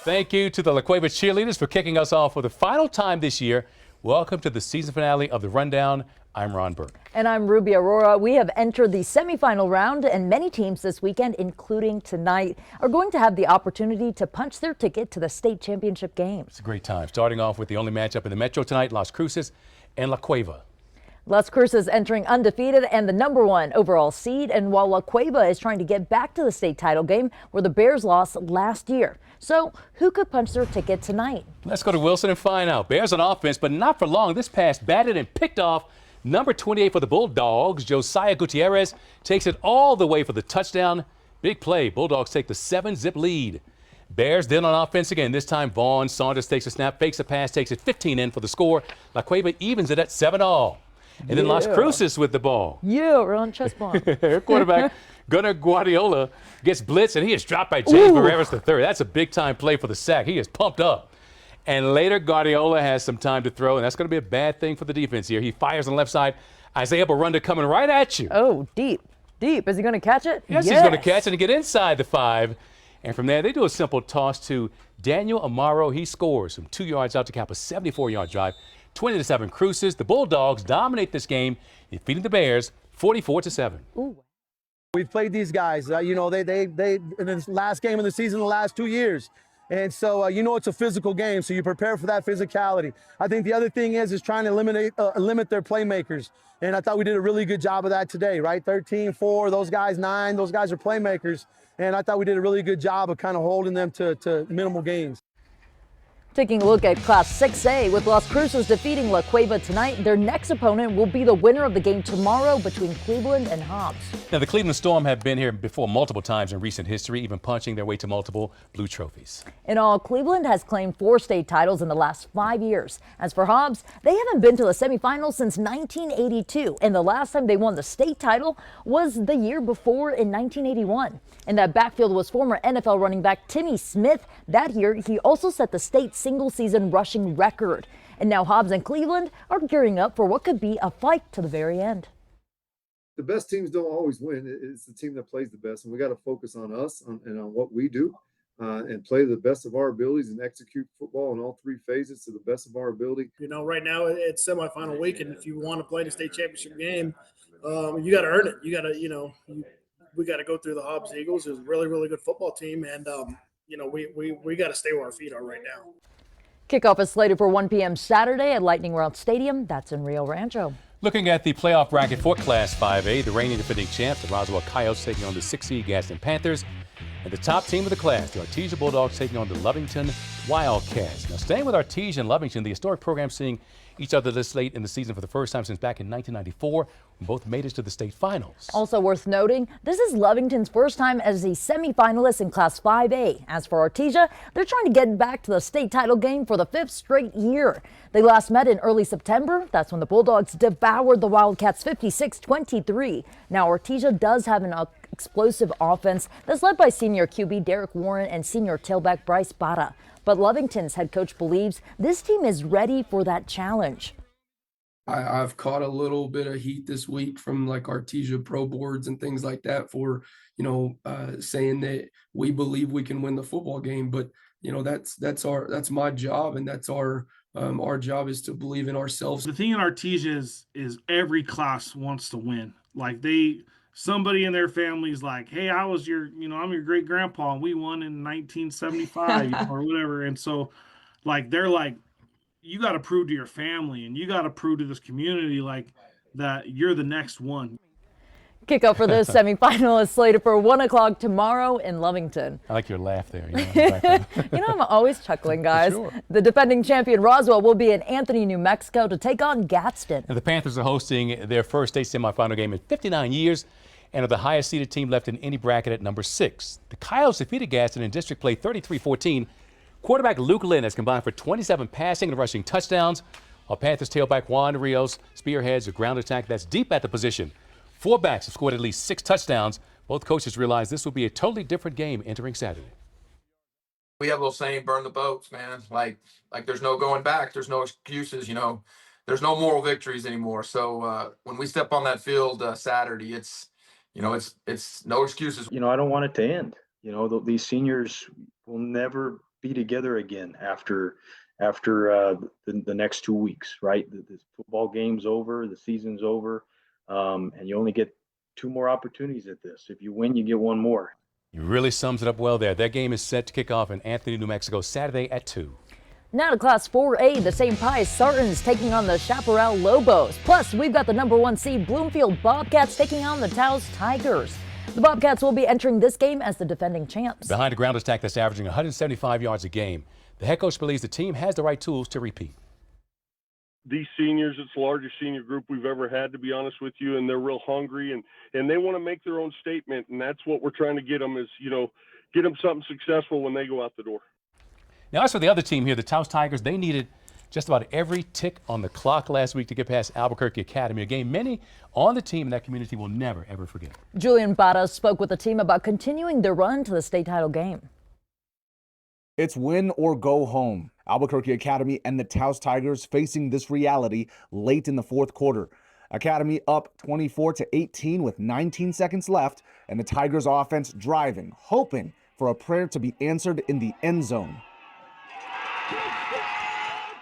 Thank you to the La Cueva cheerleaders for kicking us off for the final time this year. Welcome to the season finale of The Rundown. I'm Ron Burke. And I'm Ruby Aurora. We have entered the semifinal round, and many teams this weekend, including tonight, are going to have the opportunity to punch their ticket to the state championship game. It's a great time. Starting off with the only matchup in the Metro tonight, Las Cruces and La Cueva. Las Cruces entering undefeated and the #1 overall seed, and while La Cueva is trying to get back to the state title game where the Bears lost last year. So who could punch their ticket tonight? Let's go to Wilson and find out. Bears on offense, but not for long. This pass batted and picked off. Number 28 for the Bulldogs, Josiah Gutierrez, takes it all the way for the touchdown. Big play. Bulldogs take the 7-zip lead. Bears then on offense again. This time Vaughn Saunders takes a snap, fakes a pass, takes it 15 in for the score. La Cueva evens it at 7-all. And then Las Cruces with the ball. Yeah, Ron Chesbon. Their quarterback, Gunnar Guardiola, gets blitzed, and he is dropped by James Barreras III. That's a big-time play for the sack. He is pumped up. And later, Guardiola has some time to throw, and that's going to be a bad thing for the defense here. He fires on the left side. Isaiah Barunda coming right at you. Oh, deep. Is he going to catch it? Yes, he's going to catch it and get inside the 5. And from there, they do a simple toss to Daniel Amaro. He scores from 2 yards out to cap a 74-yard drive. 20-7 Cruces. The Bulldogs dominate this game, defeating the Bears 44-7. We've played these guys, they in the last game of the season, the last 2 years. And so, it's a physical game, so you prepare for that physicality. I think the other thing is trying to limit their playmakers. And I thought we did a really good job of that today, right? 13-4, those guys 9, those guys are playmakers. And I thought we did a really good job of kind of holding them to minimal gains. Taking a look at Class 6A, with Las Cruces defeating La Cueva tonight, their next opponent will be the winner of the game tomorrow between Cleveland and Hobbs. Now, the Cleveland Storm have been here before multiple times in recent history, even punching their way to multiple blue trophies. In all, Cleveland has claimed 4 state titles in the last 5 years. As for Hobbs, they haven't been to the semifinals since 1982, and the last time they won the state title was the year before in 1981. And that backfield was former NFL running back Timmy Smith. That year, he also set the state single-season rushing record. And now Hobbs and Cleveland are gearing up for what could be a fight to the very end. The best teams don't always win. It's the team that plays the best, and we got to focus on us and on what we do and play to the best of our abilities and execute football in all 3 phases to the best of our ability. Right now it's semifinal week, and if you want to play the state championship game, you got to earn it. You got to, we got to go through the Hobbs Eagles. It's a really, really good football team, and we got to stay where our feet are right now. Kickoff is slated for 1 p.m. Saturday at Lightning World Stadium. That's in Rio Rancho. Looking at the playoff bracket for Class 5A, the reigning defending champs, the Roswell Coyotes, taking on the 6-seed Gaston Panthers. And the top team of the class, the Artesia Bulldogs, taking on the Lovington Wildcats. Now, staying with Artesia and Lovington, the historic program seeing each other this late in the season for the first time since back in 1994, when both made it to the state finals. Also worth noting, this is Lovington's first time as a semifinalist in Class 5A. As for Artesia, they're trying to get back to the state title game for the 5th straight year. They last met in early September. That's when the Bulldogs devoured the Wildcats 56-23. Now, Artesia does have an explosive offense that's led by senior QB Derek Warren and senior tailback Bryce Bada. But Lovington's head coach believes this team is ready for that challenge. I've caught a little bit of heat this week from like Artesia Pro boards and things like that for, saying that we believe we can win the football game. But, that's my job, and that's our job is to believe in ourselves. The thing in Artesia is every class wants to win. Like somebody in their family is like, hey, I'm your great grandpa and we won in 1975 or whatever. And so they're like, you got to prove to your family and you got to prove to this community that you're the next one. Kickoff for this semifinal is slated for 1 o'clock tomorrow in Lovington. I like your laugh there. I'm always chuckling, guys. Sure. The defending champion Roswell will be in Anthony, New Mexico to take on Gadsden. And the Panthers are hosting their first state semifinal game in 59 years and are the highest seeded team left in any bracket at number 6. The Coyotes defeated Gadsden in district play 33-14. Quarterback Luke Lynn has combined for 27 passing and rushing touchdowns, while Panthers tailback Juan Rios spearheads a ground attack that's deep at the position. 4 backs have scored at least 6 touchdowns. Both coaches realize this will be a totally different game entering Saturday. We have a little saying, burn the boats, man. Like there's no going back. There's no excuses, There's no moral victories anymore. So when we step on that field Saturday, it's no excuses. I don't want it to end. These seniors will never be together again after the next 2 weeks, right? The football game's over, the season's over, and you only get 2 more opportunities at this. If you win, you get 1 more. He really sums it up well there. That game is set to kick off in Anthony, New Mexico, Saturday at 2. Now to Class 4A, the St. Pius Sartans taking on the Chaparral Lobos. Plus, we've got the #1 seed Bloomfield Bobcats taking on the Taos Tigers. The Bobcats will be entering this game as the defending champs. Behind a ground attack that's averaging 175 yards a game, the head coach believes the team has the right tools to repeat. These seniors, it's the largest senior group we've ever had, to be honest with you, and they're real hungry and they want to make their own statement, and that's what we're trying to get them is, get them something successful when they go out the door. Now, as for the other team here, the Taos Tigers, they needed just about every tick on the clock last week to get past Albuquerque Academy, a game many on the team in that community will never, ever forget. Julian Barra spoke with the team about continuing their run to the state title game. It's win or go home. Albuquerque Academy and the Taos Tigers facing this reality late in the fourth quarter. Academy up 24-18 with 19 seconds left, and the Tigers offense driving, hoping for a prayer to be answered in the end zone.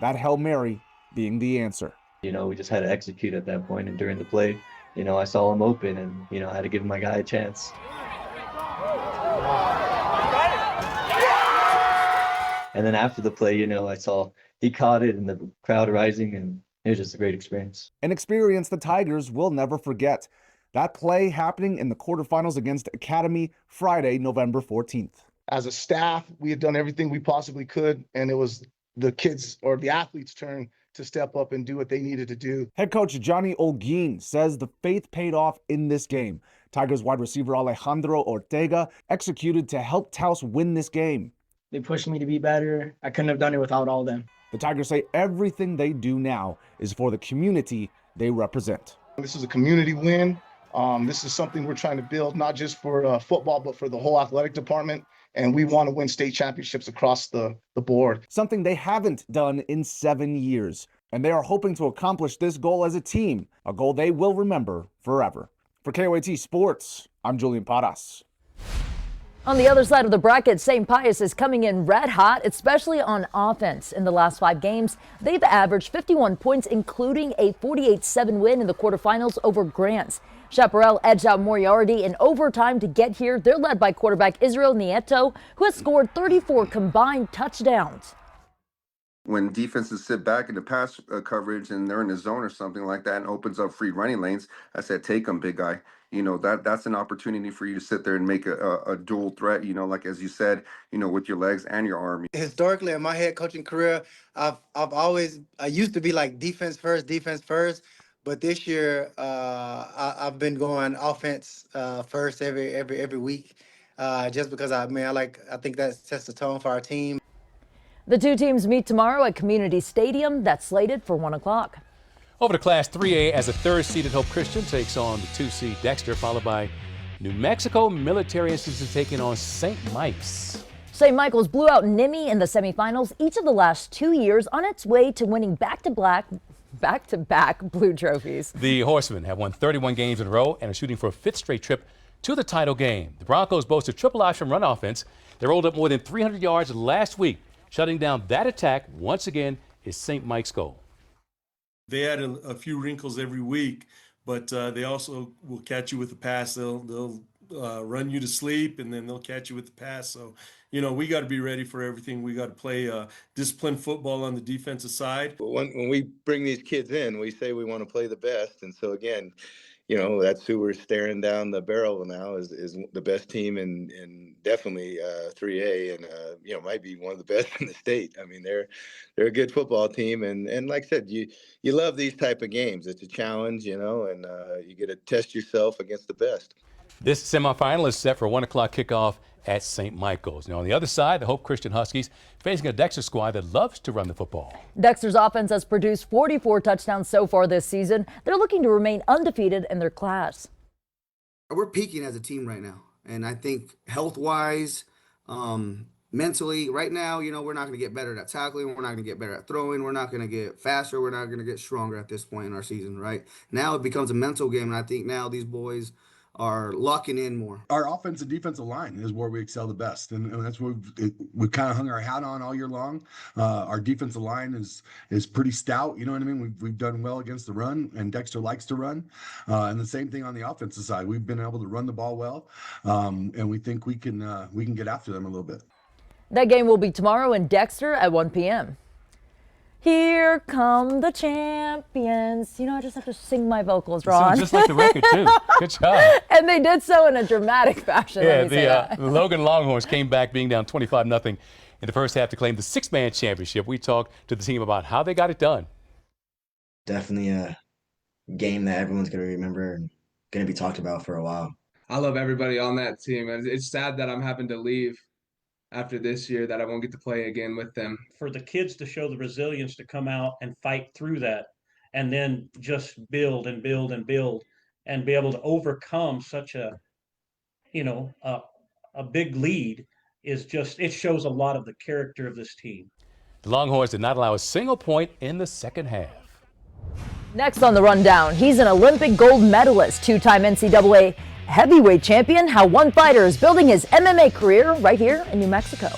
That Hail Mary being the answer. We just had to execute at that point, and during the play, I saw him open and, I had to give my guy a chance. And then after the play, I saw he caught it and the crowd rising, and it was just a great experience. An experience the Tigers will never forget. That play happening in the quarterfinals against Academy Friday, November 14th. As a staff, we had done everything we possibly could, and it was the kids or the athletes' turn to step up and do what they needed to do. Head coach Johnny Olguin says the faith paid off in this game. Tigers wide receiver Alejandro Ortega executed to help Taos win this game. They pushed me to be better. I couldn't have done it without all of them. The Tigers say everything they do now is for the community they represent. This is a community win. This is something we're trying to build, not just for football, but for the whole athletic department. And we want to win state championships across the board. Something they haven't done in 7 years. And they are hoping to accomplish this goal as a team, a goal they will remember forever. For KOAT Sports, I'm Julian Paras. On the other side of the bracket, St. Pius is coming in red hot, especially on offense. In the last 5 games, they've averaged 51 points, including a 48-7 win in the quarterfinals over Grants. Chaparral edged out Moriarty in overtime to get here. They're led by quarterback Israel Nieto, who has scored 34 combined touchdowns. When defenses sit back in the pass coverage and they're in the zone or something like that and opens up free running lanes, I said, take them, big guy. That's an opportunity for you to sit there and make a dual threat, like as you said, with your legs and your arm. Historically, in my head coaching career, I used to be like defense first. But this year, I've been going offense first every week, just because I think that sets the tone for our team. The two teams meet tomorrow at Community Stadium. That's slated for 1 o'clock. Over to Class 3A as the 3rd-seeded Hope Christian takes on the 2-seed Dexter, followed by New Mexico Military Institute taking on St. Mike's. St. Michael's blew out Nimi in the semifinals each of the last 2 years, on its way to winning back-to-back blue trophies. The Horsemen have won 31 games in a row and are shooting for a 5th straight trip to the title game. The Broncos boast a triple option run offense. They rolled up more than 300 yards last week. Shutting down that attack once again is St. Mike's goal. They add a few wrinkles every week, but they also will catch you with the pass. They'll run you to sleep, and then they'll catch you with the pass. So, we got to be ready for everything. We got to play disciplined football on the defensive side. When we bring these kids in, we say we want to play the best. And so, again, that's who we're staring down the barrel now is the best team in definitely 3A and, might be one of the best in the state. I mean, they're a good football team. And like I said, you love these type of games. It's a challenge, and you get to test yourself against the best. This semifinal is set for 1 o'clock kickoff at St. Michael's. Now, on the other side, the Hope Christian Huskies facing a Dexter squad that loves to run the football. Dexter's offense has produced 44 touchdowns so far this season. They're looking to remain undefeated in their class. We're peaking as a team right now. And I think health-wise, mentally, right now, we're not going to get better at tackling. We're not going to get better at throwing. We're not going to get faster. We're not going to get stronger at this point in our season, right? Now it becomes a mental game. And I think now these boys are locking in more. Our offensive defensive line is where we excel the best, and that's what we've kind of hung our hat on all year long. Our defensive line is pretty stout. You know what I mean? We've done well against the run, and Dexter likes to run. And the same thing on the offensive side. We've been able to run the ball well, and we think we can get after them a little bit. That game will be tomorrow in Dexter at 1 p.m. Here come the champions. You know, I just have to sing my vocals, Ron. Sounds just like the record, too. Good job. And they did so in a dramatic fashion. Yeah, the Logan Longhorns came back being down 25-0 in the first half to claim the six-man championship. We talked to the team about how they got it done. Definitely a game that everyone's going to remember and going to be talked about for a while. I love everybody on that team, and it's sad that I'm having to leave after this year, that I won't get to play again with them. For the kids to show the resilience to come out and fight through that, and then just build and build and build, and be able to overcome such a big lead is just, it shows a lot of the character of this team. The Longhorns did not allow a single point in the second half. Next on the rundown, he's an Olympic gold medalist, two-time NCAA heavyweight champion, how one fighter is building his MMA career right here in New Mexico.